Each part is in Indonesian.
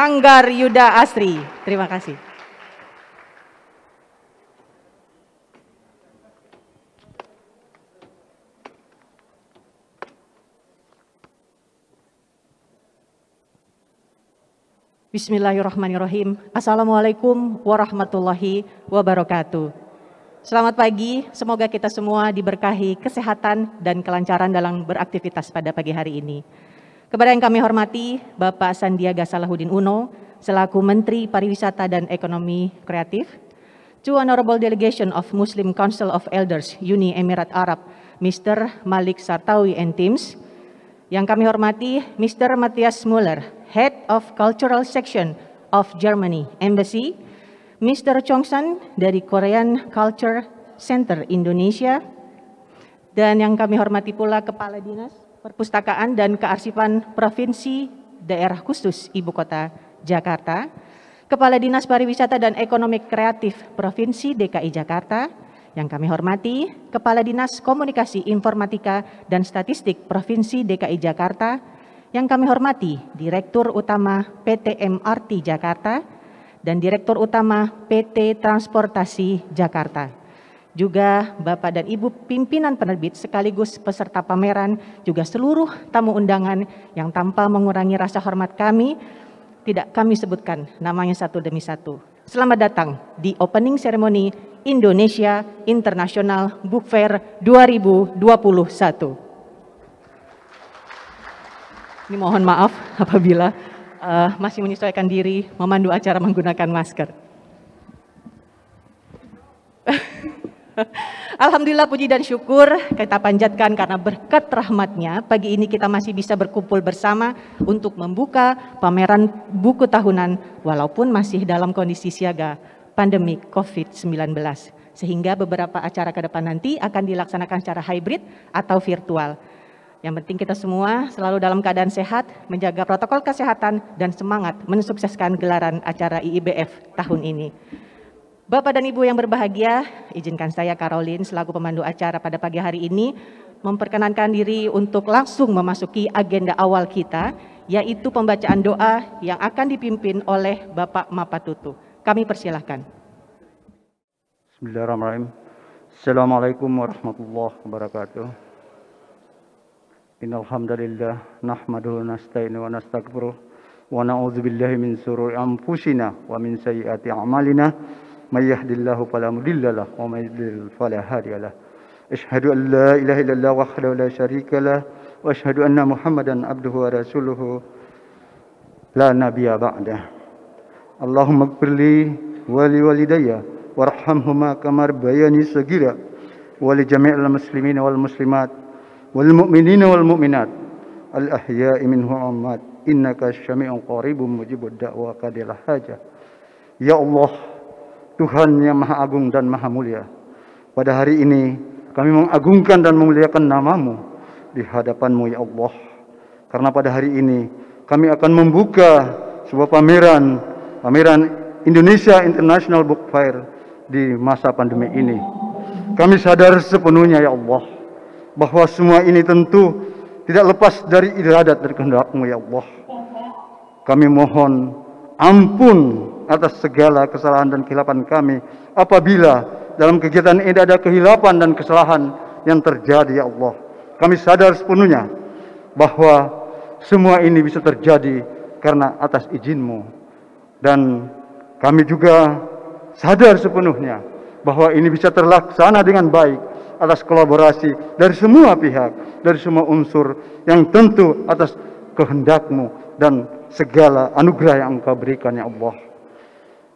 Manggar Yuda Asri. Terima kasih. Bismillahirrahmanirrahim. Assalamualaikum warahmatullahi wabarakatuh. Selamat pagi, semoga kita semua diberkahi kesehatan dan kelancaran dalam beraktivitas pada pagi hari ini. Kepada yang kami hormati, Bapak Sandiaga Salahuddin Uno, selaku Menteri Pariwisata dan Ekonomi Kreatif, to Honorable Delegation of Muslim Council of Elders Uni Emirat Arab, Mr. Malik Sartawi and Teams, yang kami hormati, Mr. Matthias Müller, Head of Cultural Section of Germany Embassy, Mr. Chongsan dari Korean Culture Center Indonesia, dan yang kami hormati pula Kepala Dinas Perpustakaan dan Kearsipan Provinsi Daerah Khusus Ibu Kota Jakarta, Kepala Dinas Pariwisata dan Ekonomi Kreatif Provinsi DKI Jakarta, yang kami hormati Kepala Dinas Komunikasi Informatika dan Statistik Provinsi DKI Jakarta, yang kami hormati Direktur Utama PT MRT Jakarta dan Direktur Utama PT Transportasi Jakarta. Juga Bapak dan Ibu pimpinan penerbit sekaligus peserta pameran, juga seluruh tamu undangan yang tanpa mengurangi rasa hormat kami, tidak kami sebutkan namanya satu demi satu. Selamat datang di opening ceremony Indonesia International Book Fair 2021. Ini mohon maaf apabila masih menyesuaikan diri memandu acara menggunakan masker. Alhamdulillah, puji dan syukur kita panjatkan karena berkat rahmatnya pagi ini kita masih bisa berkumpul bersama untuk membuka pameran buku tahunan walaupun masih dalam kondisi siaga pandemi COVID-19. Sehingga beberapa acara ke depan nanti akan dilaksanakan secara hybrid atau virtual. Yang penting kita semua selalu dalam keadaan sehat, menjaga protokol kesehatan, dan semangat mensukseskan gelaran acara IIBF tahun ini. Bapak dan Ibu yang berbahagia, izinkan saya Caroline selaku pemandu acara pada pagi hari ini memperkenankan diri untuk langsung memasuki agenda awal kita, yaitu pembacaan doa yang akan dipimpin oleh Bapak Mapatutu. Kami persilahkan. Bismillahirrahmanirrahim. Assalamualaikum warahmatullahi wabarakatuh. Innal hamdalillah nahmaduhu wa nasta'inu wa nastaghfiruh wa na'udzu billahi min shururi anfusina wa min sayyiati a'malina may yahdihillahu fala mudilla lahu wa may yudlil fala hadiya lahu. Asyhadu an la ilaha illallah wahdahu la syarika lahu wa asyhadu anna Muhammadan abduhu wa rasuluhu la nabiyya ba'dah. Allahumma ighfirli wa li walidayya warhamhuma kama rabbayani shaghira wa li jami'il muslimina wal muslimat wal mu'minina wal mu'minat al ahya'i minhum amwat innaka syami'un qaribun mujibud da'wa qadil hajah. Ya Allah, Tuhan yang Maha Agung dan Maha Mulia, pada hari ini kami mengagungkan dan memuliakan nama-Mu di hadapan-Mu ya Allah. Karena pada hari ini kami akan membuka sebuah pameran Indonesia International Book Fair di masa pandemi ini. Kami sadar sepenuhnya ya Allah bahwa semua ini tentu tidak lepas dari iradat dan kehendak-Mu ya Allah. Kami mohon ampun atas segala kesalahan dan kehilapan kami apabila dalam kegiatan ini ada kehilapan dan kesalahan yang terjadi ya Allah. Kami sadar sepenuhnya bahwa semua ini bisa terjadi karena atas izin-Mu, dan kami juga sadar sepenuhnya bahwa ini bisa terlaksana dengan baik atas kolaborasi dari semua pihak, dari semua unsur yang tentu atas kehendak-Mu dan segala anugerah yang Engkau berikan ya Allah.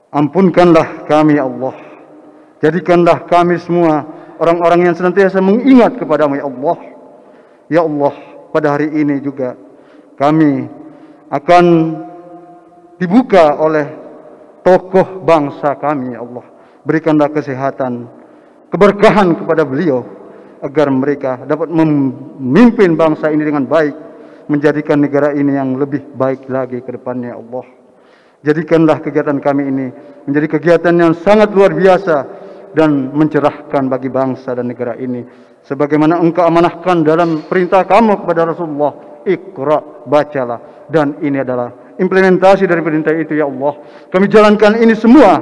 Ampunkanlah kami ya Allah. Jadikanlah kami semua orang-orang yang senantiasa mengingat kepada-Mu ya Allah. Ya Allah, pada hari ini juga kami akan dibuka oleh tokoh bangsa kami ya Allah. Berikanlah kesehatan, keberkahan kepada beliau agar mereka dapat memimpin bangsa ini dengan baik, menjadikan negara ini yang lebih baik lagi ke depannya ya Allah. Jadikanlah kegiatan kami ini menjadi kegiatan yang sangat luar biasa dan mencerahkan bagi bangsa dan negara ini, sebagaimana Engkau amanahkan dalam perintah Kamu kepada Rasulullah, Iqra, bacalah, dan ini adalah implementasi dari perintah itu ya Allah. Kami jalankan ini semua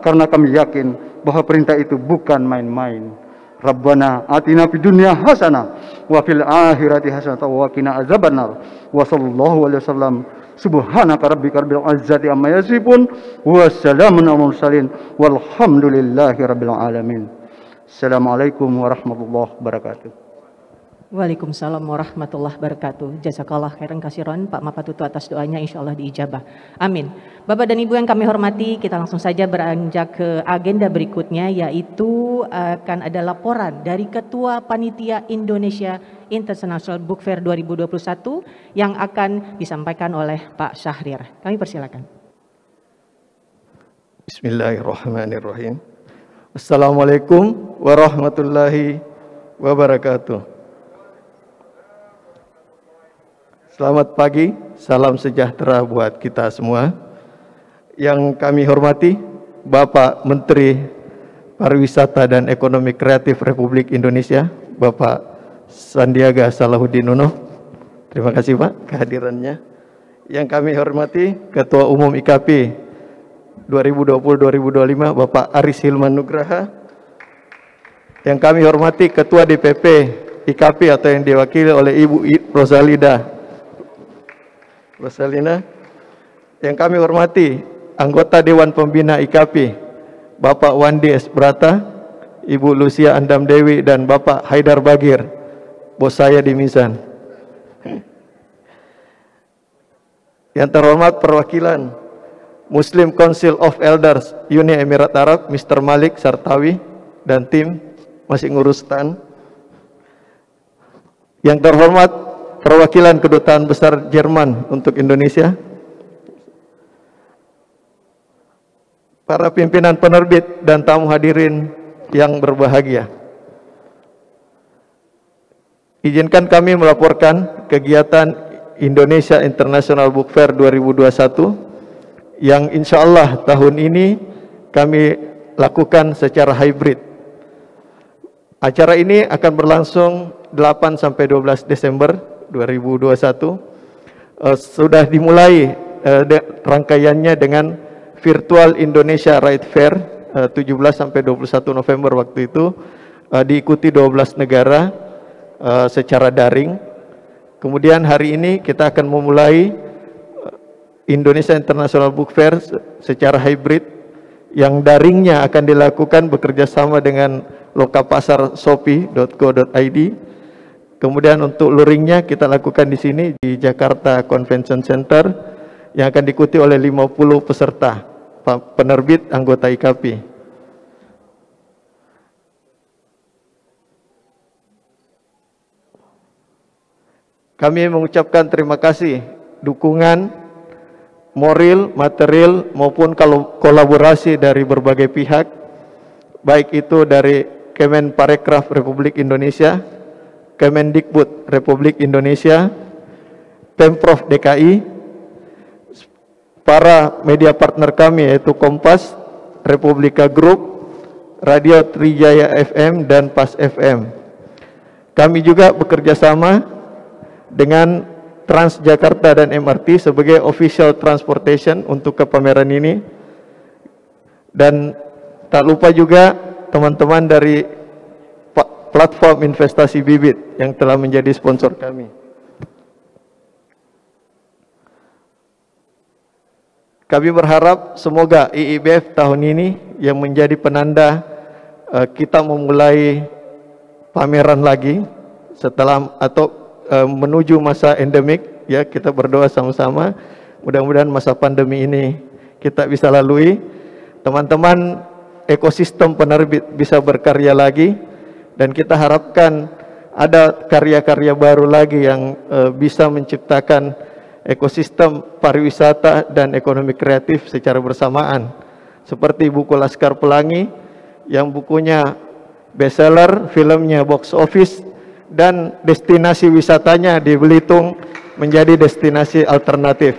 karena kami yakin bahwa perintah itu bukan main-main. Rabbana atina fid dunya hasanah wa fil akhirati hasanah wa qina azabannar. Wa sallallahu alaihi wasallam subhanaka rabbika rabbil izzati amma yasifun wa salamun alal mursalin walhamdulillahi rabbil alamin. Assalamualaikum warahmatullahi wabarakatuh. Waalaikumsalam warahmatullahi wabarakatuh. Jazakallah khairan kasiron Pak Mapatutu atas doanya, insya Allah diijabah. Amin. Bapak dan Ibu yang kami hormati, kita langsung saja beranjak ke agenda berikutnya, yaitu akan ada laporan dari Ketua Panitia Indonesia International Book Fair 2021 yang akan disampaikan oleh Pak Syahrir. Kami persilakan. Bismillahirrahmanirrahim. Assalamualaikum warahmatullahi wabarakatuh. Selamat pagi, salam sejahtera buat kita semua. Yang kami hormati Bapak Menteri Pariwisata dan Ekonomi Kreatif Republik Indonesia, Bapak Sandiaga Salahuddin Uno. Terima kasih Pak kehadirannya. Yang kami hormati Ketua Umum IKP 2020-2025, Bapak Aris Hilman Nugraha. Yang kami hormati Ketua DPP IKP atau yang diwakili oleh Ibu Rosalina. Yang kami hormati anggota Dewan Pembina IKP, Bapak Wandi S. Brata, Ibu Lucia Andam Dewi, dan Bapak Haidar Bagir, bos saya di Mizan. Yang terhormat perwakilan Muslim Council of Elders Uni Emirat Arab, Mr. Malik Sartawi dan tim masih ngurus stan. Yang terhormat perwakilan Kedutaan Besar Jerman untuk Indonesia, para pimpinan penerbit dan tamu hadirin yang berbahagia. Izinkan kami melaporkan kegiatan Indonesia International Book Fair 2021 yang insya Allah tahun ini kami lakukan secara hybrid. Acara ini akan berlangsung 8 sampai 12 Desember 2021. Sudah dimulai rangkaiannya dengan Virtual Indonesia Ride Fair 17 sampai 21 November waktu itu, diikuti 12 negara secara daring. Kemudian hari ini kita akan memulai Indonesia International Book Fair secara hybrid, yang daringnya akan dilakukan bekerja sama dengan Lokapasar Shopee.co.id. Kemudian untuk luringnya kita lakukan di sini di Jakarta Convention Center, yang akan diikuti oleh 50 peserta penerbit anggota IKP. Kami mengucapkan terima kasih dukungan moral, material maupun kolaborasi dari berbagai pihak, baik itu dari Kemenparekraf Republik Indonesia, Kemendikbud Republik Indonesia, Pemprov DKI, para media partner kami yaitu Kompas, Republika Group, Radio Trijaya FM, dan Pas FM. Kami juga bekerja sama dengan Transjakarta dan MRT sebagai official transportation untuk ke pameran ini. Dan tak lupa juga teman-teman dari platform investasi bibit yang telah menjadi sponsor kami. Kami berharap semoga IIBF tahun ini yang menjadi penanda kita memulai pameran lagi setelah atau menuju masa endemik, ya, kita berdoa sama-sama mudah-mudahan masa pandemi ini kita bisa lalui. Teman-teman ekosistem penerbit bisa berkarya lagi, dan kita harapkan ada karya-karya baru lagi yang bisa menciptakan ekosistem pariwisata dan ekonomi kreatif secara bersamaan. Seperti buku Laskar Pelangi yang bukunya bestseller, filmnya box office, dan destinasi wisatanya di Belitung menjadi destinasi alternatif.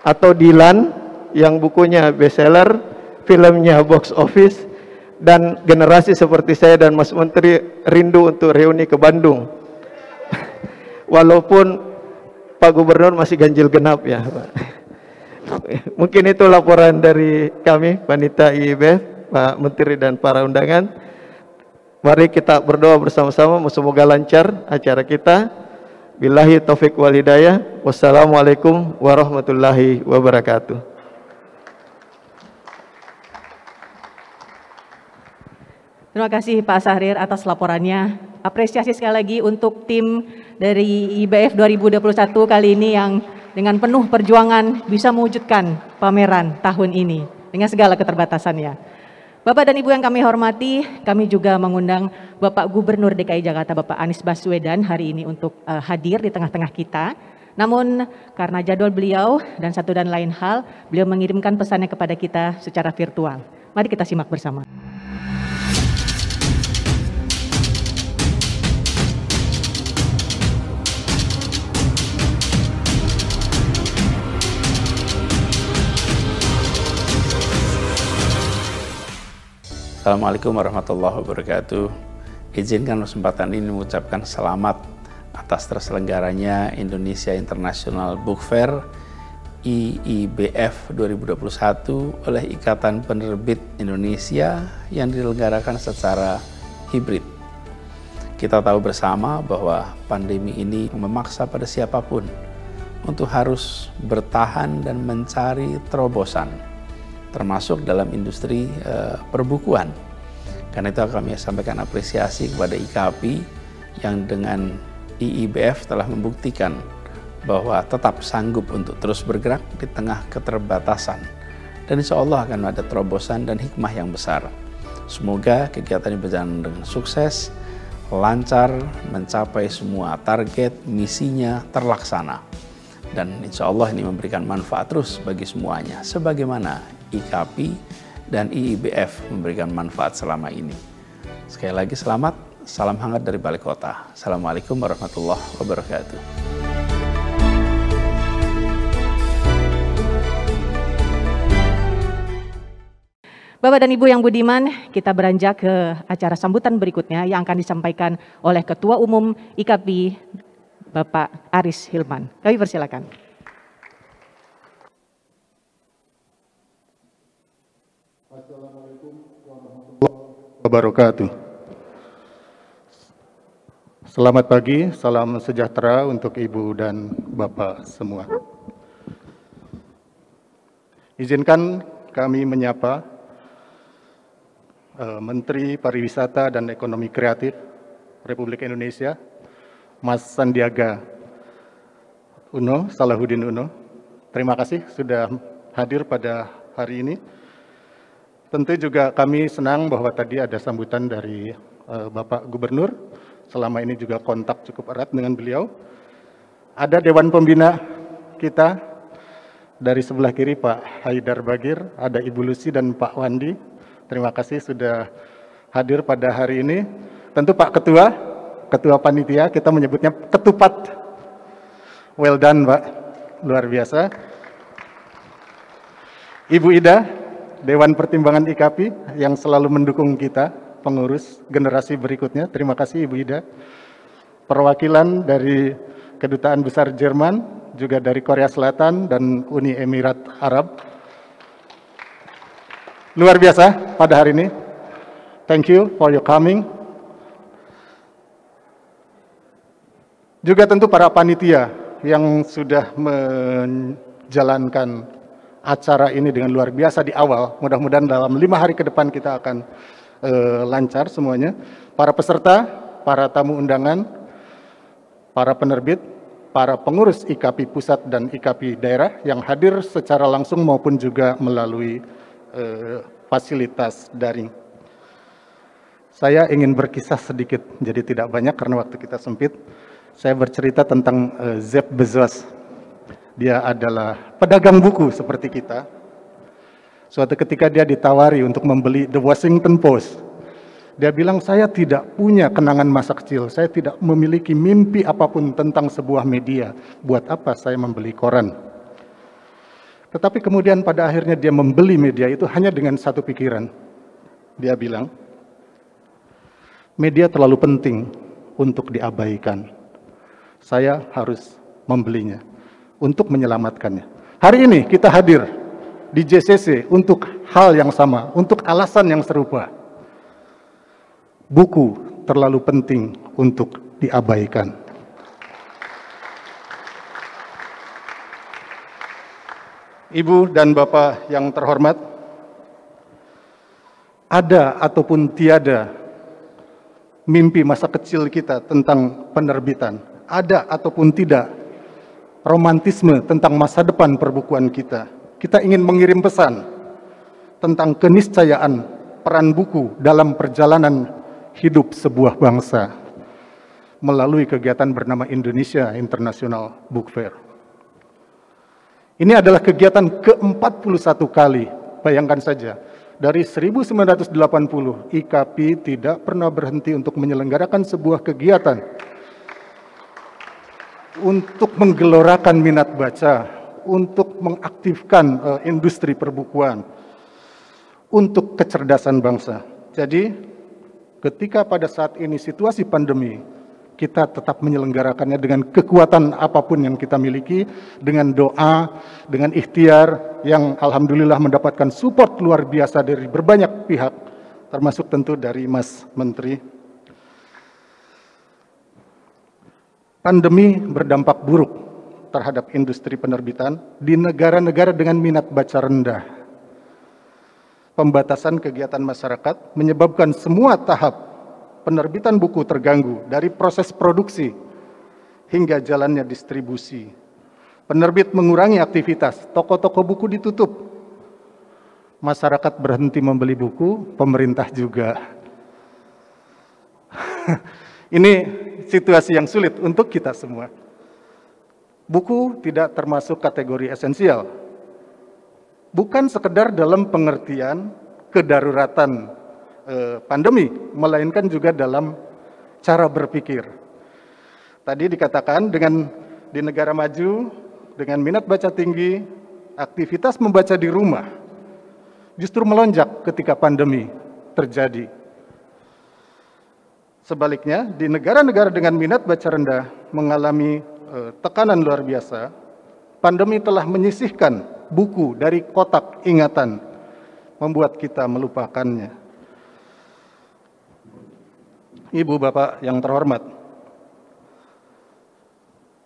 Atau Dilan yang bukunya bestseller, filmnya box office, dan generasi seperti saya dan Mas Menteri rindu untuk reuni ke Bandung. Walaupun Pak Gubernur masih ganjil genap ya Pak. Mungkin itu laporan dari kami, Panitia IIBF, Pak Menteri dan para undangan. Mari kita berdoa bersama-sama, semoga lancar acara kita. Billahi taufik wal hidayah. Wassalamualaikum warahmatullahi wabarakatuh. Terima kasih Pak Sahrir atas laporannya. Apresiasi sekali lagi untuk tim dari IIBF 2021 kali ini yang dengan penuh perjuangan bisa mewujudkan pameran tahun ini dengan segala keterbatasannya. Bapak dan Ibu yang kami hormati, kami juga mengundang Bapak Gubernur DKI Jakarta Bapak Anies Baswedan hari ini untuk hadir di tengah-tengah kita. Namun karena jadwal beliau dan satu dan lain hal, beliau mengirimkan pesannya kepada kita secara virtual. Mari kita simak bersama. Assalamualaikum warahmatullahi wabarakatuh. Izinkan kesempatan ini mengucapkan selamat atas terselenggaranya Indonesia International Book Fair IIBF 2021 oleh Ikatan Penerbit Indonesia yang diselenggarakan secara hibrid. Kita tahu bersama bahwa pandemi ini memaksa pada siapapun untuk harus bertahan dan mencari terobosan, termasuk dalam industri perbukuan. Karena itu kami sampaikan apresiasi kepada IKAPI yang dengan IIBF telah membuktikan bahwa tetap sanggup untuk terus bergerak di tengah keterbatasan. Dan insya Allah akan ada terobosan dan hikmah yang besar. Semoga kegiatan ini berjalan dengan sukses, lancar, mencapai semua target, misinya terlaksana. Dan insya Allah ini memberikan manfaat terus bagi semuanya, sebagaimana IKAPI dan IIBF memberikan manfaat selama ini. Sekali lagi selamat, salam hangat dari Balai Kota. Assalamualaikum warahmatullahi wabarakatuh. Bapak dan Ibu yang budiman, kita beranjak ke acara sambutan berikutnya yang akan disampaikan oleh Ketua Umum IKAPI, Bapak Aris Hilman. Kami persilakan. Assalamualaikum warahmatullahi wabarakatuh. Selamat pagi, salam sejahtera untuk Ibu dan Bapak semua. Izinkan kami menyapa Menteri Pariwisata dan Ekonomi Kreatif Republik Indonesia, Mas Sandiaga Uno, Salahuddin Uno. Terima kasih sudah hadir pada hari ini. Tentu juga kami senang bahwa tadi ada sambutan dari Bapak Gubernur. Selama ini juga kontak cukup erat dengan beliau. Ada Dewan Pembina kita dari sebelah kiri Pak Haidar Bagir, ada Ibu Lucy dan Pak Wandi. Terima kasih sudah hadir pada hari ini. Tentu Pak Ketua Panitia, kita menyebutnya ketupat. Well done Pak, luar biasa. Ibu Ida, Dewan Pertimbangan IKAPI yang selalu mendukung kita, pengurus generasi berikutnya. Terima kasih Ibu Ida. Perwakilan dari Kedutaan Besar Jerman, juga dari Korea Selatan dan Uni Emirat Arab. Luar biasa pada hari ini. Thank you for your coming. Juga tentu para panitia yang sudah menjalankan acara ini dengan luar biasa di awal. Mudah-mudahan dalam 5 hari ke depan kita akan lancar semuanya. Para peserta, para tamu undangan, para penerbit, para pengurus IKAPI pusat dan IKAPI daerah yang hadir secara langsung maupun juga melalui fasilitas daring. Saya ingin berkisah sedikit, jadi tidak banyak karena waktu kita sempit. Saya bercerita tentang Jeff Bezos. Dia adalah pedagang buku seperti kita. Suatu ketika dia ditawari untuk membeli The Washington Post. Dia bilang, saya tidak punya kenangan masa kecil, saya tidak memiliki mimpi apapun tentang sebuah media. Buat apa saya membeli koran? Tetapi kemudian pada akhirnya dia membeli media itu hanya dengan satu pikiran. Dia bilang, media terlalu penting untuk diabaikan. Saya harus membelinya untuk menyelamatkannya. Hari ini kita hadir di JCC untuk hal yang sama, untuk alasan yang serupa. Buku terlalu penting untuk diabaikan. Ibu dan Bapak yang terhormat, ada ataupun tiada mimpi masa kecil kita tentang penerbitan, ada ataupun tidak romantisme tentang masa depan perbukuan kita. Kita ingin mengirim pesan tentang keniscayaan peran buku dalam perjalanan hidup sebuah bangsa melalui kegiatan bernama Indonesia International Book Fair. Ini adalah kegiatan ke-41 kali, bayangkan saja. Dari 1980, IKP tidak pernah berhenti untuk menyelenggarakan sebuah kegiatan untuk menggelorakan minat baca, untuk mengaktifkan industri perbukuan, untuk kecerdasan bangsa. Jadi, ketika pada saat ini situasi pandemi, kita tetap menyelenggarakannya dengan kekuatan apapun yang kita miliki, dengan doa, dengan ikhtiar yang alhamdulillah mendapatkan support luar biasa dari berbanyak pihak, termasuk tentu dari Mas Menteri. Pandemi berdampak buruk terhadap industri penerbitan di negara-negara dengan minat baca rendah. Pembatasan kegiatan masyarakat menyebabkan semua tahap penerbitan buku terganggu, dari proses produksi hingga jalannya distribusi. Penerbit mengurangi aktivitas, toko-toko buku ditutup. Masyarakat berhenti membeli buku, pemerintah juga. Ini situasi yang sulit untuk kita semua. Buku tidak termasuk kategori esensial. Bukan sekedar dalam pengertian kedaruratan pandemi, melainkan juga dalam cara berpikir. Tadi dikatakan di negara maju, dengan minat baca tinggi, aktivitas membaca di rumah justru melonjak ketika pandemi terjadi. Sebaliknya, di negara-negara dengan minat baca rendah mengalami tekanan luar biasa, pandemi telah menyisihkan buku dari kotak ingatan, membuat kita melupakannya. Ibu, Bapak yang terhormat,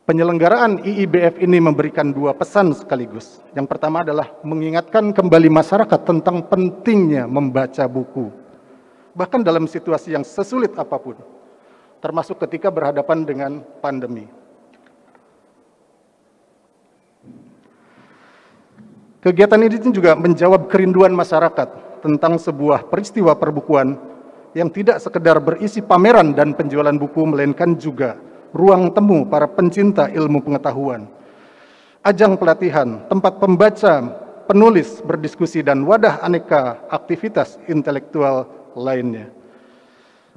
penyelenggaraan IIBF ini memberikan dua pesan sekaligus. Yang pertama adalah mengingatkan kembali masyarakat tentang pentingnya membaca buku, bahkan dalam situasi yang sesulit apapun, termasuk ketika berhadapan dengan pandemi. Kegiatan ini juga menjawab kerinduan masyarakat tentang sebuah peristiwa perbukuan yang tidak sekedar berisi pameran dan penjualan buku, melainkan juga ruang temu para pencinta ilmu pengetahuan, ajang pelatihan, tempat pembaca, penulis berdiskusi, dan wadah aneka aktivitas intelektual lainnya.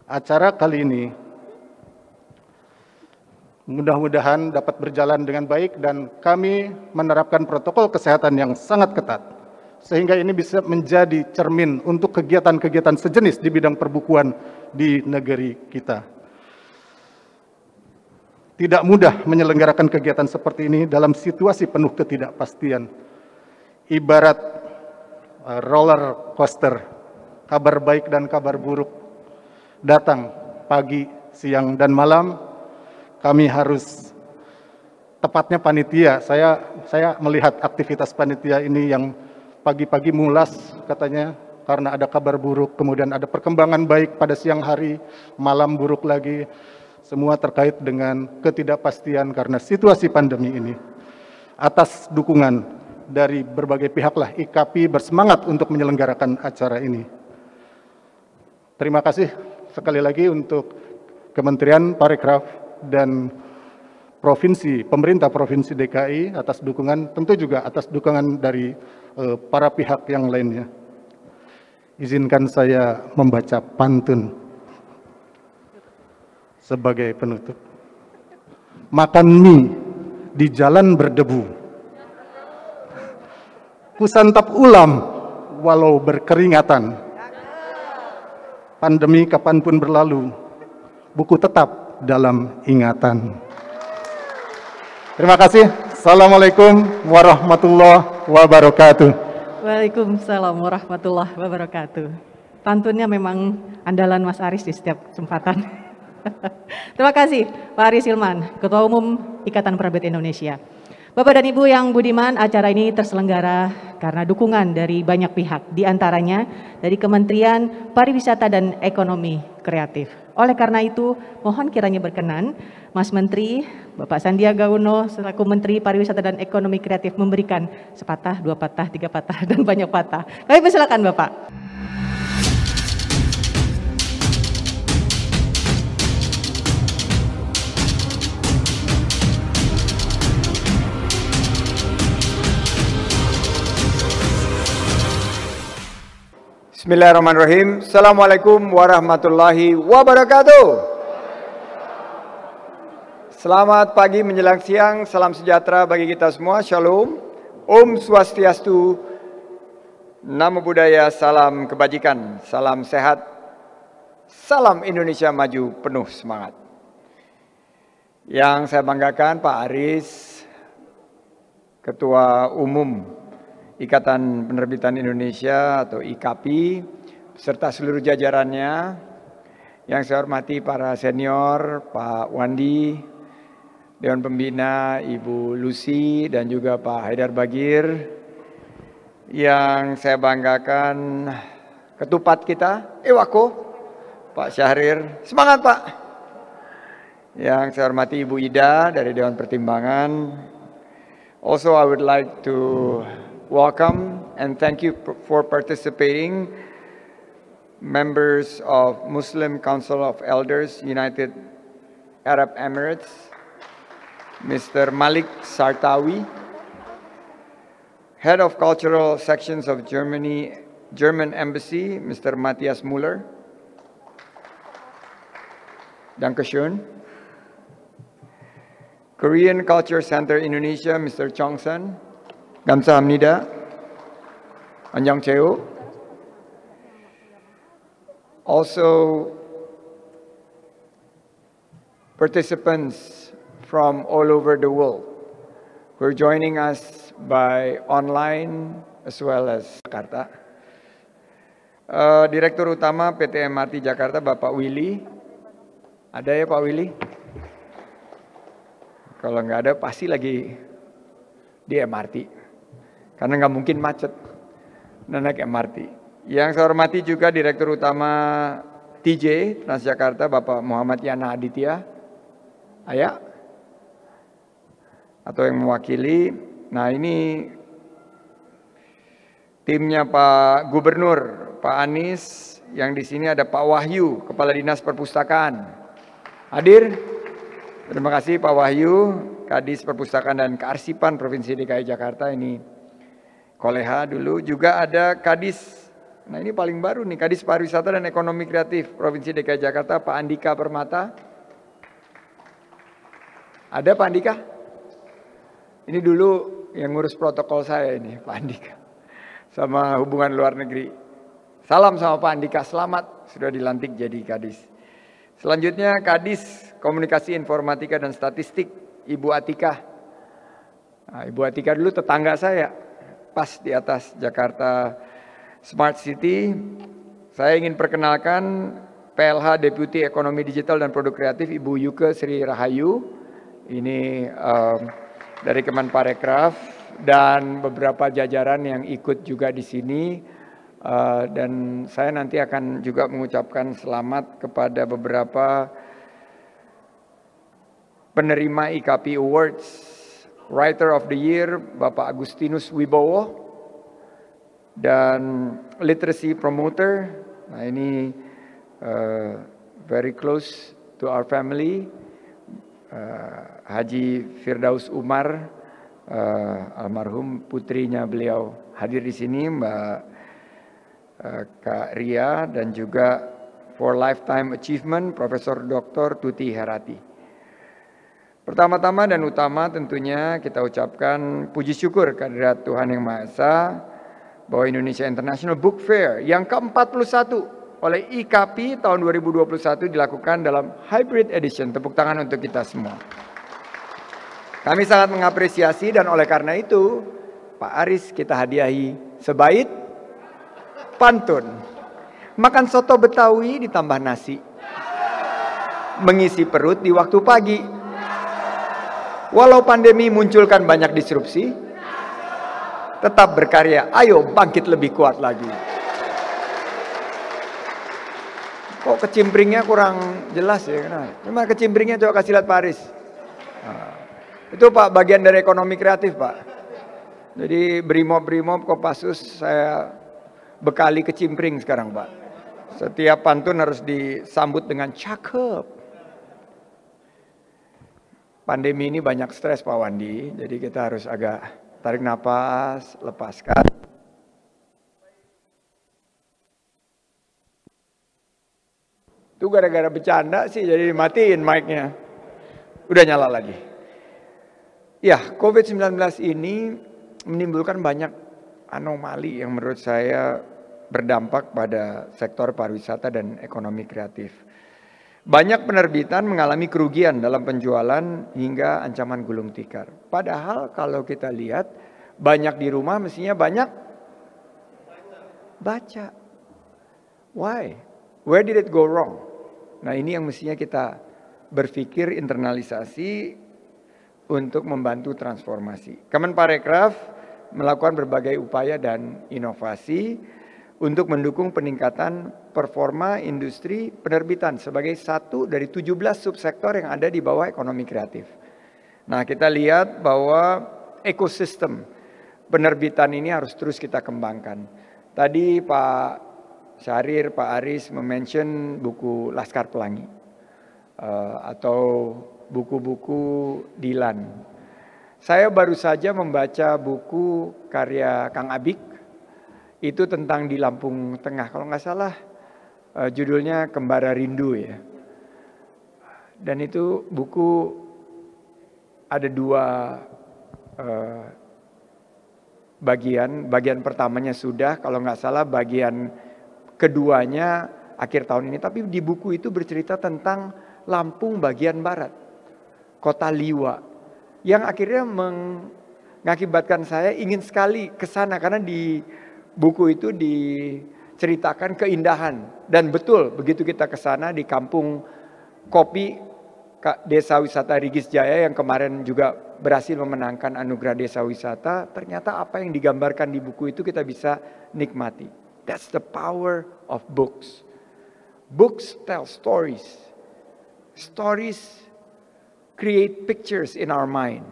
Acara kali ini mudah-mudahan dapat berjalan dengan baik dan kami menerapkan protokol kesehatan yang sangat ketat, sehingga ini bisa menjadi cermin untuk kegiatan-kegiatan sejenis di bidang perbukuan di negeri kita. Tidak mudah menyelenggarakan kegiatan seperti ini dalam situasi penuh ketidakpastian. Ibarat roller coaster, kabar baik dan kabar buruk datang pagi, siang, dan malam. Kami harus, tepatnya panitia, saya melihat aktivitas panitia ini yang pagi-pagi mulas katanya karena ada kabar buruk, kemudian ada perkembangan baik pada siang hari, malam buruk lagi, semua terkait dengan ketidakpastian karena situasi pandemi ini. Atas dukungan dari berbagai pihaklah IKP bersemangat untuk menyelenggarakan acara ini. Terima kasih sekali lagi untuk Kementerian Parekraf dan pemerintah Provinsi DKI atas dukungan, tentu juga atas dukungan dari para pihak yang lainnya. Izinkan saya membaca pantun sebagai penutup. Makan mie di jalan berdebu, kusantap ulam walau berkeringatan. Pandemi kapanpun berlalu, buku tetap dalam ingatan. Terima kasih. Assalamualaikum warahmatullahi wabarakatuh. Waalaikumsalam warahmatullahi wabarakatuh. Pantunnya memang andalan Mas Aris di setiap kesempatan. Terima kasih Pak Aris Hilman, Ketua Umum Ikatan Penerbit Indonesia. Bapak dan Ibu yang budiman, acara ini terselenggara karena dukungan dari banyak pihak, diantaranya dari Kementerian Pariwisata dan Ekonomi Kreatif. Oleh karena itu, mohon kiranya berkenan, Mas Menteri, Bapak Sandiaga Uno, selaku Menteri Pariwisata dan Ekonomi Kreatif memberikan sepatah, dua patah, tiga patah, dan banyak patah. Kami persilakan Bapak. Bismillahirrahmanirrahim. Assalamualaikum warahmatullahi wabarakatuh. Selamat pagi menjelang siang, salam sejahtera bagi kita semua. Shalom, Om Swastiastu, Namo Buddhaya, salam kebajikan, salam sehat, salam Indonesia maju, penuh semangat. Yang saya banggakan Pak Aris, Ketua Umum Ikatan Penerbitan Indonesia atau IKAPI, serta seluruh jajarannya, yang saya hormati para senior, Pak Wandi, Dewan Pembina, Ibu Lucy, dan juga Pak Haidar Bagir. Yang saya banggakan ketupat kita, Ewako, Pak Syahrir, semangat Pak. Yang saya hormati Ibu Ida dari Dewan Pertimbangan. Also I would like to welcome and thank you for participating, members of Muslim Council of Elders, United Arab Emirates, Mr. Malik Sartawi, Head of Cultural Sections of German Embassy, Mr. Matthias Müller. Dankeschön. Korean Culture Center Indonesia, Mr. Chongsan. Kamsahamnida, Annyeonghaseyo. Also, participants from all over the world who are joining us by online as well as Jakarta. Direktur Utama PT MRT Jakarta, Bapak Willy. Ada ya Pak Willy? Kalau nggak ada pasti lagi di MRT. Karena nggak mungkin macet dan naik MRT. Yang saya hormati juga Direktur Utama TJ Transjakarta, Bapak Muhammad Yana Aditya. Ayah? Atau yang mewakili. Nah ini timnya Pak Gubernur, Pak Anies. Yang di sini ada Pak Wahyu, Kepala Dinas Perpustakaan. Hadir? Terima kasih Pak Wahyu, Kadis Perpustakaan dan Kearsipan Provinsi DKI Jakarta. Ini Koleha dulu, juga ada Kadis, nah ini paling baru nih, Kadis Pariwisata dan Ekonomi Kreatif Provinsi DKI Jakarta, Pak Andika Permata. Ada Pak Andika? Ini dulu yang ngurus protokol saya ini, Pak Andika. Sama hubungan luar negeri. Salam sama Pak Andika, selamat sudah dilantik jadi Kadis. Selanjutnya Kadis Komunikasi Informatika dan Statistik, Ibu Atika. Nah, Ibu Atika dulu tetangga saya. Pas di atas Jakarta Smart City. Saya ingin perkenalkan PLH Deputi Ekonomi Digital dan Produk Kreatif Ibu Yuke Sri Rahayu. Ini dari Kemenparekraf dan beberapa jajaran yang ikut juga di sini. Dan saya nanti akan juga mengucapkan selamat kepada beberapa penerima IKAPI Awards. Writer of the Year, Bapak Agustinus Wibowo, dan Literacy Promoter, nah ini very close to our family, Haji Firdaus Umar, almarhum putrinya beliau hadir di sini, Mbak Kak Ria, dan juga for Lifetime Achievement, Profesor Dr. Tuti Herati. Pertama-tama dan utama tentunya kita ucapkan puji syukur kehadirat Tuhan Yang Maha Esa bahwa Indonesia International Book Fair yang ke-41 oleh IKAPI tahun 2021 dilakukan dalam hybrid edition. Tepuk tangan untuk kita semua. Kami sangat mengapresiasi dan oleh karena itu Pak Aris kita hadiahi sebaik pantun. Makan soto Betawi ditambah nasi. Mengisi perut di waktu pagi. Walau pandemi munculkan banyak disrupsi, tetap berkarya, ayo bangkit lebih kuat lagi. Kok kecimpringnya kurang jelas ya? Cuma kecimpringnya coba kasih lihat Pak Aris. Nah, itu Pak bagian dari ekonomi kreatif Pak. Jadi Brimob Kopassus saya bekali kecimpring sekarang Pak. Setiap pantun harus disambut dengan cakep. Pandemi ini banyak stres Pak Wandi, jadi kita harus agak tarik napas, lepaskan. Itu gara-gara bercanda sih jadi dimatiin mic-nya. Udah nyala lagi. Ya, COVID-19 ini menimbulkan banyak anomali yang menurut saya berdampak pada sektor pariwisata dan ekonomi kreatif. Banyak penerbitan mengalami kerugian dalam penjualan hingga ancaman gulung tikar. Padahal kalau kita lihat banyak di rumah mestinya banyak baca. Why? Where did it go wrong? Nah ini yang mestinya kita berpikir internalisasi untuk membantu transformasi. Kemenparekraf melakukan berbagai upaya dan inovasi untuk mendukung peningkatan performa industri penerbitan sebagai satu dari 17 subsektor yang ada di bawah ekonomi kreatif. Nah kita lihat bahwa ekosistem penerbitan ini harus terus kita kembangkan. Tadi Pak Syahrir, Pak Aris mention buku Laskar Pelangi atau buku-buku Dilan. Saya baru saja membaca buku karya Kang Abik, itu tentang di Lampung Tengah. Kalau nggak salah judulnya Kembara Rindu ya. Dan itu buku ada dua bagian. Bagian pertamanya sudah, kalau nggak salah bagian keduanya akhir tahun ini. Tapi di buku itu bercerita tentang Lampung bagian barat, kota Liwa, yang akhirnya mengakibatkan saya ingin sekali ke sana karena di buku itu diceritakan keindahan. Dan betul begitu kita ke sana di kampung kopi Desa Wisata Rigis Jaya yang kemarin juga berhasil memenangkan anugerah desa wisata, ternyata apa yang digambarkan di buku itu kita bisa nikmati. That's the power of books. Books tell stories. Stories create pictures in our mind.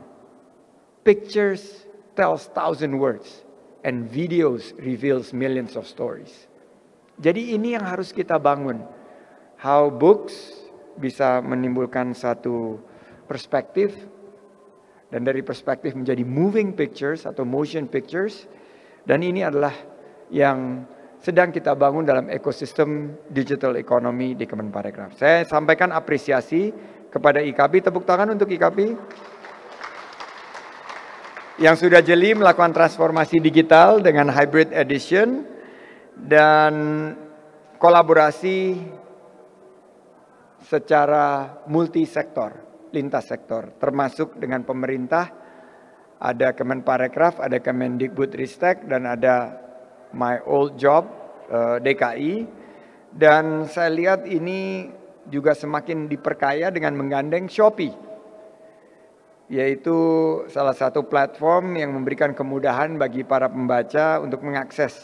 Pictures tells 1,000 words. And videos reveals millions of stories. Jadi ini yang harus kita bangun. How books bisa menimbulkan satu perspektif. Dan dari perspektif menjadi moving pictures atau motion pictures. Dan ini adalah yang sedang kita bangun dalam ekosistem digital economy di Kemenparekraf. Saya sampaikan apresiasi kepada IKAPI, tepuk tangan untuk IKAPI yang sudah jeli melakukan transformasi digital dengan hybrid edition dan kolaborasi secara multisektor, lintas sektor, termasuk dengan pemerintah, ada Kemenparekraf, ada Kemendikbudristek, dan ada my old job DKI. Dan saya lihat ini juga semakin diperkaya dengan menggandeng Shopee, yaitu salah satu platform yang memberikan kemudahan bagi para pembaca untuk mengakses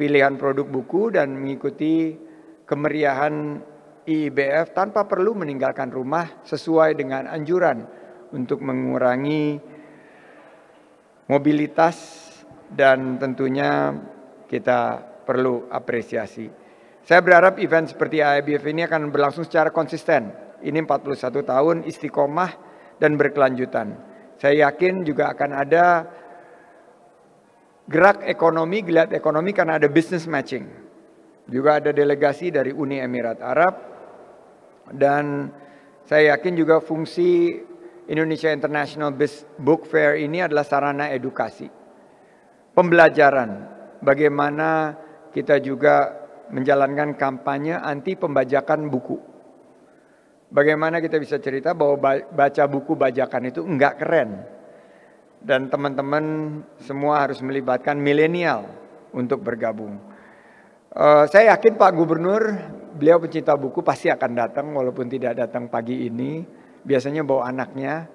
pilihan produk buku dan mengikuti kemeriahan IIBF tanpa perlu meninggalkan rumah, sesuai dengan anjuran untuk mengurangi mobilitas. Dan tentunya kita perlu apresiasi. Saya berharap event seperti IIBF ini akan berlangsung secara konsisten. Ini 41 tahun istiqomah dan berkelanjutan. Saya yakin juga akan ada gerak ekonomi, geliat ekonomi karena ada business matching. Juga ada delegasi dari Uni Emirat Arab. Dan saya yakin juga fungsi Indonesia International Book Fair ini adalah sarana edukasi. Pembelajaran, bagaimana kita juga menjalankan kampanye anti pembajakan buku. Bagaimana kita bisa cerita bahwa baca buku bajakan itu enggak keren. Dan teman-teman semua harus melibatkan milenial untuk bergabung. Saya yakin Pak Gubernur, beliau pencinta buku pasti akan datang walaupun tidak datang pagi ini. Biasanya bawa anaknya.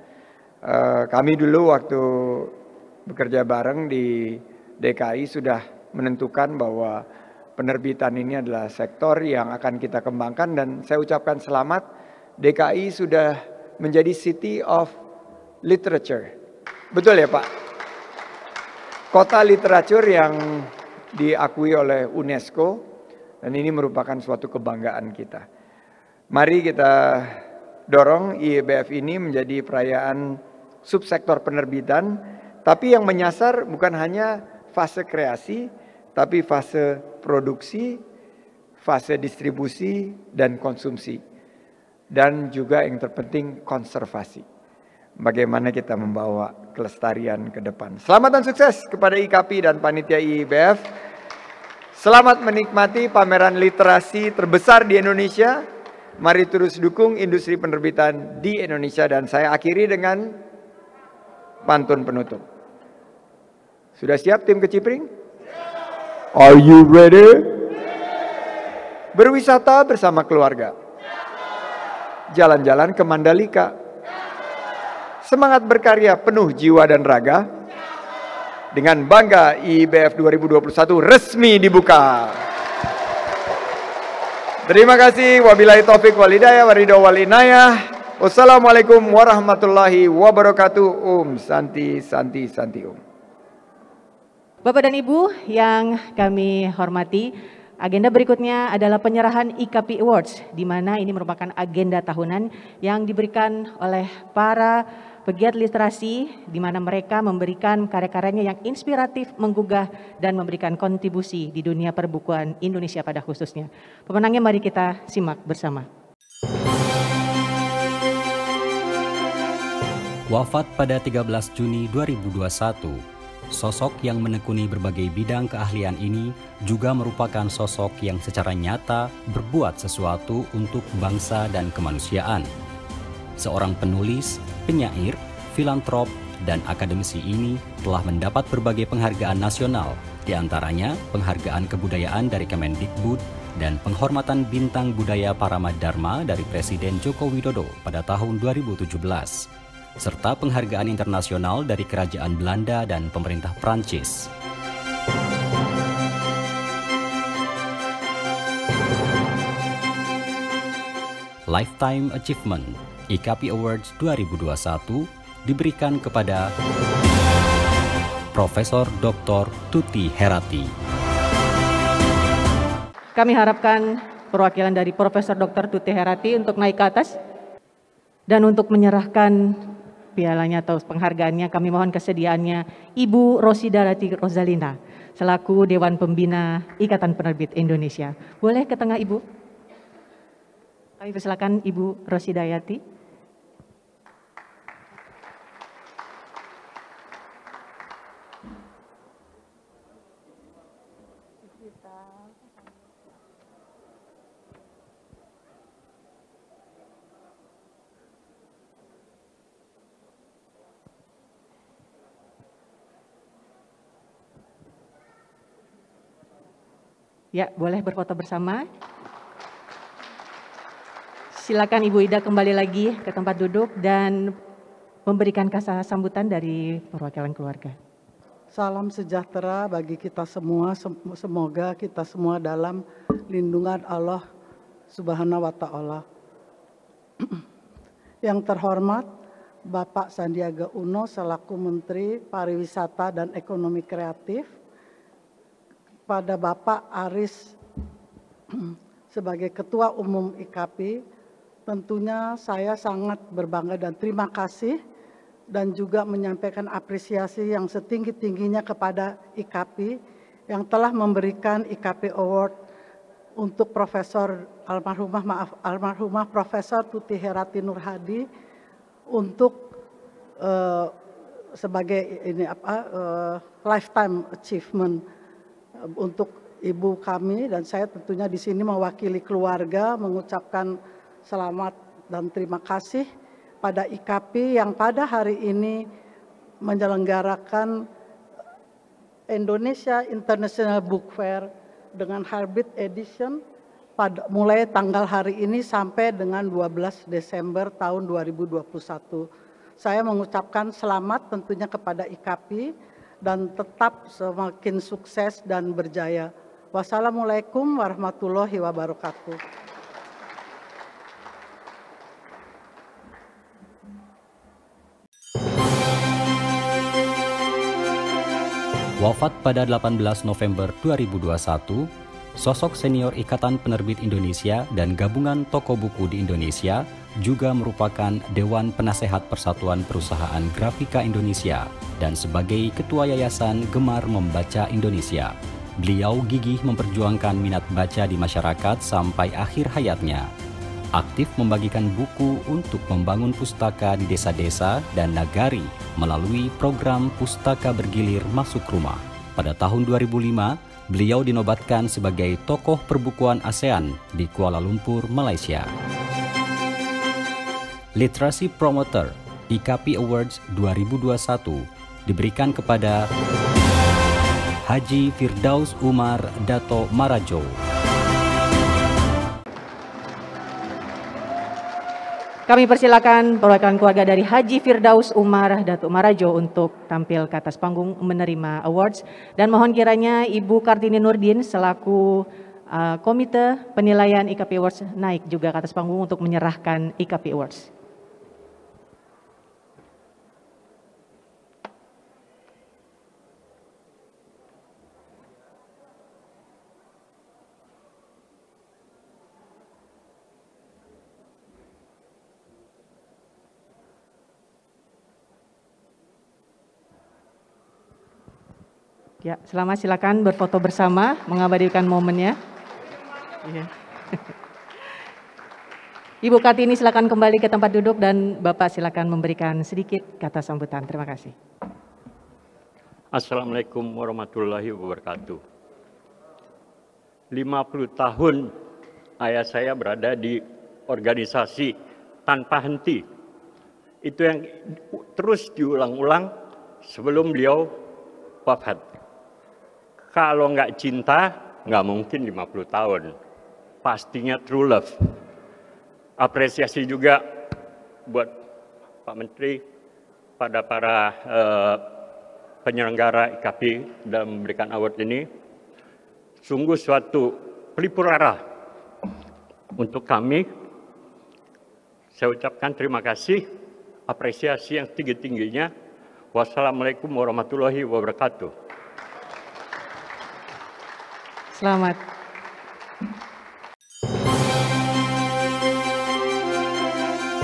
Kami dulu waktu bekerja bareng di DKI sudah menentukan bahwa penerbitan ini adalah sektor yang akan kita kembangkan, dan saya ucapkan selamat. DKI sudah menjadi City of Literature. Betul ya Pak? Kota literatur yang diakui oleh UNESCO, dan ini merupakan suatu kebanggaan kita. Mari kita dorong IEBF ini menjadi perayaan subsektor penerbitan, tapi yang menyasar bukan hanya fase kreasi, tapi fase produksi, fase distribusi, dan konsumsi. Dan juga yang terpenting konservasi. Bagaimana kita membawa kelestarian ke depan. Selamat dan sukses kepada IKAPI dan panitia IEBF. Selamat menikmati pameran literasi terbesar di Indonesia. Mari terus dukung industri penerbitan di Indonesia, dan saya akhiri dengan pantun penutup. Sudah siap tim Kecipring? Are you ready? Berwisata bersama keluarga. Jalan-jalan ke Mandalika. Semangat berkarya penuh jiwa dan raga. Dengan bangga IEBF 2021 resmi dibuka. Terima kasih. Wabillahi taufik wal hidayah waridho wal inayah. Wassalamualaikum warahmatullahi wabarakatuh. Santi santi santi Bapak dan Ibu yang kami hormati, agenda berikutnya adalah penyerahan IKAPI Awards, di mana ini merupakan agenda tahunan yang diberikan oleh para pegiat literasi, di mana mereka memberikan karya-karyanya yang inspiratif, menggugah, dan memberikan kontribusi di dunia perbukuan Indonesia pada khususnya. Pemenangnya mari kita simak bersama. Wafat pada 13 Juni 2021. Sosok yang menekuni berbagai bidang keahlian ini juga merupakan sosok yang secara nyata berbuat sesuatu untuk bangsa dan kemanusiaan. Seorang penulis, penyair, filantrop, dan akademisi ini telah mendapat berbagai penghargaan nasional, di antaranya penghargaan kebudayaan dari Kemendikbud dan penghormatan Bintang Budaya Paramadharma dari Presiden Joko Widodo pada tahun 2017. Serta penghargaan internasional dari Kerajaan Belanda dan pemerintah Prancis. Lifetime Achievement IKAPI Awards 2021 diberikan kepada Profesor Dr. Tuti Herati. Kami harapkan perwakilan dari Profesor Dr. Tuti Herati untuk naik ke atas dan untuk menyerahkan pialanya atau penghargaannya. Kami mohon kesediaannya Ibu Rosidarati Rozalina selaku Dewan Pembina Ikatan Penerbit Indonesia. Boleh ke tengah Ibu? Kami persilakan Ibu Rosidayati. Ya, boleh berfoto bersama. Silakan Ibu Ida kembali lagi ke tempat duduk dan memberikan kata sambutan dari perwakilan keluarga. Salam sejahtera bagi kita semua. Semoga kita semua dalam lindungan Allah Subhanahu wa Ta'ala. Yang terhormat Bapak Sandiaga Uno selaku Menteri Pariwisata dan Ekonomi Kreatif, pada Bapak Aris sebagai Ketua Umum IKAPI, tentunya saya sangat berbangga dan terima kasih dan juga menyampaikan apresiasi yang setinggi-tingginya kepada IKAPI yang telah memberikan IKAPI Award untuk Profesor almarhumah Profesor Tuti Herati Nurhadi untuk sebagai lifetime achievement untuk ibu kami, dan saya tentunya di sini mewakili keluarga mengucapkan selamat dan terima kasih pada IKAPI yang pada hari ini menyelenggarakan Indonesia International Book Fair dengan hybrid edition mulai tanggal hari ini sampai dengan 12 Desember tahun 2021. Saya mengucapkan selamat tentunya kepada IKAPI dan tetap semakin sukses dan berjaya. Wassalamualaikum warahmatullahi wabarakatuh. Wafat pada 18 November 2021, sosok senior Ikatan Penerbit Indonesia dan Gabungan Toko Buku di Indonesia juga merupakan Dewan Penasehat Persatuan Perusahaan Grafika Indonesia dan sebagai Ketua Yayasan Gemar Membaca Indonesia. Beliau gigih memperjuangkan minat baca di masyarakat sampai akhir hayatnya. Aktif membagikan buku untuk membangun pustaka di desa-desa dan nagari melalui program Pustaka Bergilir Masuk Rumah. Pada tahun 2005, beliau dinobatkan sebagai tokoh perbukuan ASEAN di Kuala Lumpur, Malaysia. Literasi Promoter IKAPI Awards 2021 diberikan kepada Haji Firdaus Umar Dato Marajo. Kami persilakan perwakilan keluarga dari Haji Firdaus Umar Datuk Marajo untuk tampil ke atas panggung menerima awards, dan mohon kiranya Ibu Kartini Nurdin selaku Komite Penilaian IKAPI Awards naik juga ke atas panggung untuk menyerahkan IKAPI Awards. Ya, selamat, silakan berfoto bersama, mengabadikan momennya. Ya. Ibu Kartini silakan kembali ke tempat duduk dan Bapak silakan memberikan sedikit kata sambutan. Terima kasih. Assalamualaikum warahmatullahi wabarakatuh. 50 tahun ayah saya berada di organisasi tanpa henti. Itu yang terus diulang-ulang sebelum beliau wafat. Kalau nggak cinta, nggak mungkin 50 tahun. Pastinya true love. Apresiasi juga buat Pak Menteri, pada para penyelenggara IKAPI dalam memberikan award ini. Sungguh suatu pelipur arah untuk kami. Saya ucapkan terima kasih, apresiasi yang tinggi-tingginya. Wassalamualaikum warahmatullahi wabarakatuh. Selamat.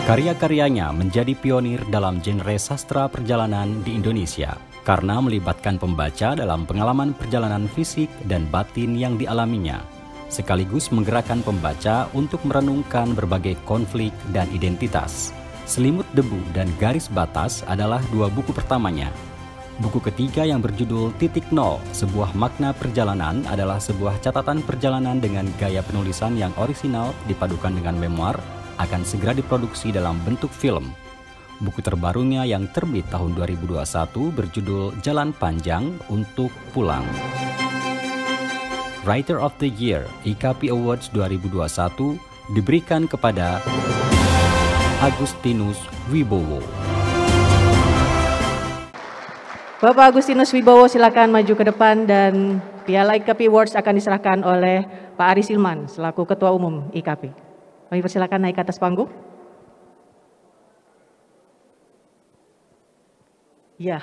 Karya-karyanya menjadi pionir dalam genre sastra perjalanan di Indonesia karena melibatkan pembaca dalam pengalaman perjalanan fisik dan batin yang dialaminya, sekaligus menggerakkan pembaca untuk merenungkan berbagai konflik dan identitas. Selimut Debu dan Garis Batas adalah dua buku pertamanya. Buku ketiga yang berjudul Titik Nol, Sebuah Makna Perjalanan adalah sebuah catatan perjalanan dengan gaya penulisan yang orisinal dipadukan dengan memoir, akan segera diproduksi dalam bentuk film. Buku terbarunya yang terbit tahun 2021 berjudul Jalan Panjang Untuk Pulang. Writer of the Year IKAPI Awards 2021 diberikan kepada Agustinus Wibowo. Bapak Agustinus Wibowo silakan maju ke depan dan piala IKAPI Awards akan diserahkan oleh Pak Aris Ilman selaku Ketua Umum IKAPI. Kami persilakan naik ke atas panggung. Ya,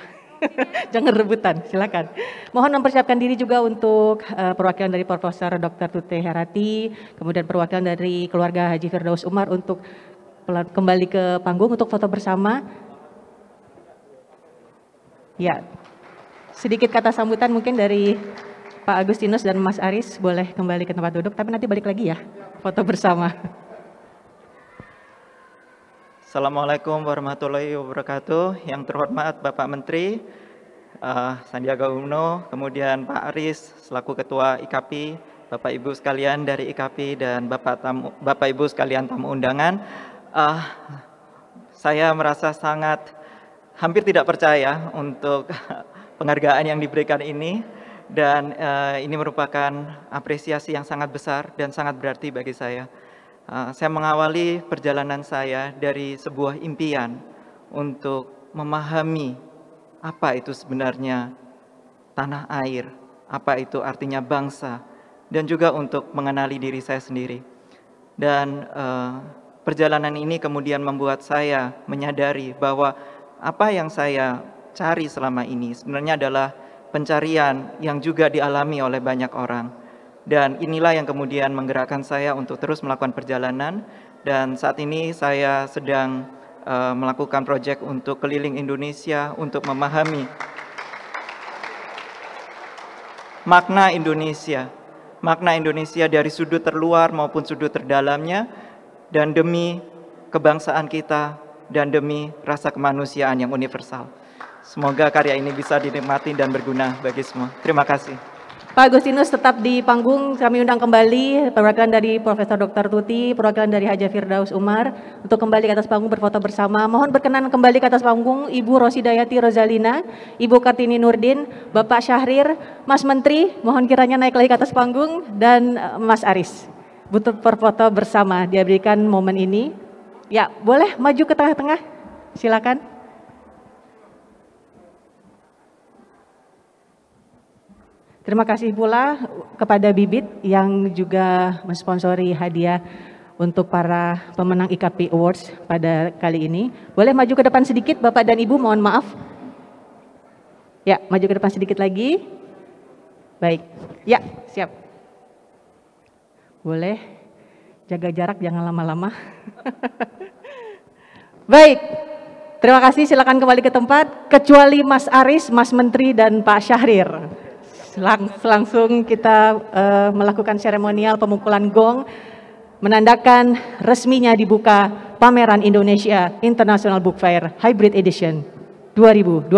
jangan rebutan, silakan. Mohon mempersiapkan diri juga untuk perwakilan dari Profesor Dr. Tute Herati, kemudian perwakilan dari keluarga Haji Firdaus Umar untuk kembali ke panggung untuk foto bersama. Ya, sedikit kata sambutan mungkin dari Pak Agustinus dan Mas Aris, boleh kembali ke tempat duduk, tapi nanti balik lagi ya, foto bersama. Assalamualaikum warahmatullahi wabarakatuh. Yang terhormat Bapak Menteri Sandiaga Uno, kemudian Pak Aris selaku Ketua IKAPI, Bapak Ibu sekalian dari IKAPI dan Bapak Ibu sekalian tamu undangan. Saya merasa sangat hampir tidak percaya untuk penghargaan yang diberikan ini, dan ini merupakan apresiasi yang sangat besar dan sangat berarti bagi saya. Saya mengawali perjalanan saya dari sebuah impian untuk memahami apa itu sebenarnya tanah air, apa itu artinya bangsa, dan juga untuk mengenali diri saya sendiri. Dan perjalanan ini kemudian membuat saya menyadari bahwa apa yang saya cari selama ini sebenarnya adalah pencarian yang juga dialami oleh banyak orang. Dan inilah yang kemudian menggerakkan saya untuk terus melakukan perjalanan. Dan saat ini saya sedang melakukan proyek untuk keliling Indonesia untuk memahami makna Indonesia dari sudut terluar maupun sudut terdalamnya, dan demi kebangsaan kita dan demi rasa kemanusiaan yang universal. Semoga karya ini bisa dinikmati dan berguna bagi semua. Terima kasih. Pak Agustinus tetap di panggung. Kami undang kembali perwakilan dari Profesor Dr. Tuti, perwakilan dari Haja Firdaus Umar untuk kembali ke atas panggung berfoto bersama. Mohon berkenan kembali ke atas panggung Ibu Rosidayati Rozalina, Ibu Kartini Nurdin, Bapak Syahrir, Mas Menteri, mohon kiranya naik lagi ke atas panggung, dan Mas Aris. Butuh berfoto bersama, dia berikan momen ini. Ya, boleh maju ke tengah-tengah, silakan. Terima kasih pula kepada Bibit yang juga mensponsori hadiah untuk para pemenang IKP Awards pada kali ini. Boleh maju ke depan sedikit Bapak dan Ibu, mohon maaf. Ya, maju ke depan sedikit lagi. Baik, ya siap. Boleh, jaga jarak jangan lama-lama. Baik, terima kasih, silakan kembali ke tempat. Kecuali Mas Aris, Mas Menteri, dan Pak Syahrir. Langsung kita melakukan seremonial pemukulan gong menandakan resminya dibuka pameran Indonesia International Book Fair Hybrid Edition 2021.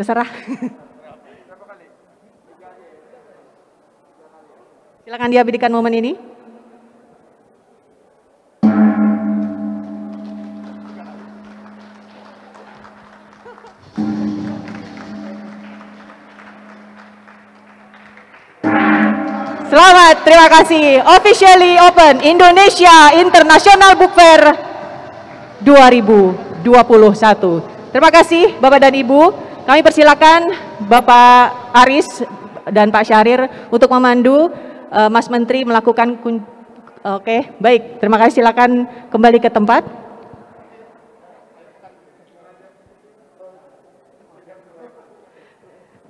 Terserah. Silakan diabadikan momen ini. Selamat, terima kasih. Officially open Indonesia International Book Fair 2021. Terima kasih Bapak dan Ibu. Kami persilakan Bapak Aris dan Pak Syahrir untuk memandu Mas Menteri melakukan Oke, baik. Terima kasih, silakan kembali ke tempat.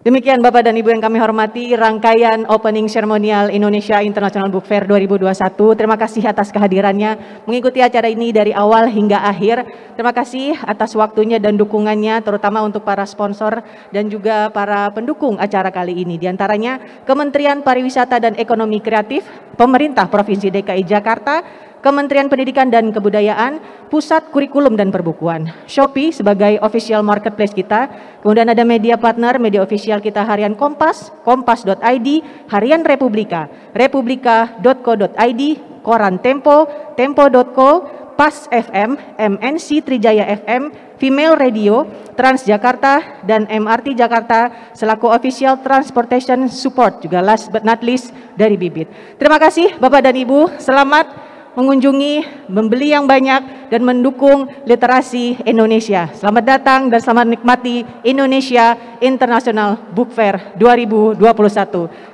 Demikian Bapak dan Ibu yang kami hormati, rangkaian opening seremonial Indonesia International Book Fair 2021. Terima kasih atas kehadirannya mengikuti acara ini dari awal hingga akhir. Terima kasih atas waktunya dan dukungannya, terutama untuk para sponsor dan juga para pendukung acara kali ini. Di antaranya Kementerian Pariwisata dan Ekonomi Kreatif, Pemerintah Provinsi DKI Jakarta, Kementerian Pendidikan dan Kebudayaan, Pusat Kurikulum dan Perbukuan, Shopee sebagai official marketplace kita, kemudian ada media partner, media official kita harian Kompas, kompas.id, harian Republika, republika.co.id, koran Tempo, tempo.co, PAS FM, MNC Trijaya FM, Female Radio, Transjakarta, dan MRT Jakarta selaku official transportation support, juga last but not least dari Bibit. Terima kasih Bapak dan Ibu, selamat mengunjungi, membeli yang banyak, dan mendukung literasi Indonesia. Selamat datang dan selamat menikmati Indonesia International Book Fair 2021.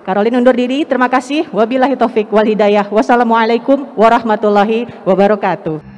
Caroline undur diri, terima kasih. Wabillahi taufik wal hidayah. Wassalamualaikum warahmatullahi wabarakatuh.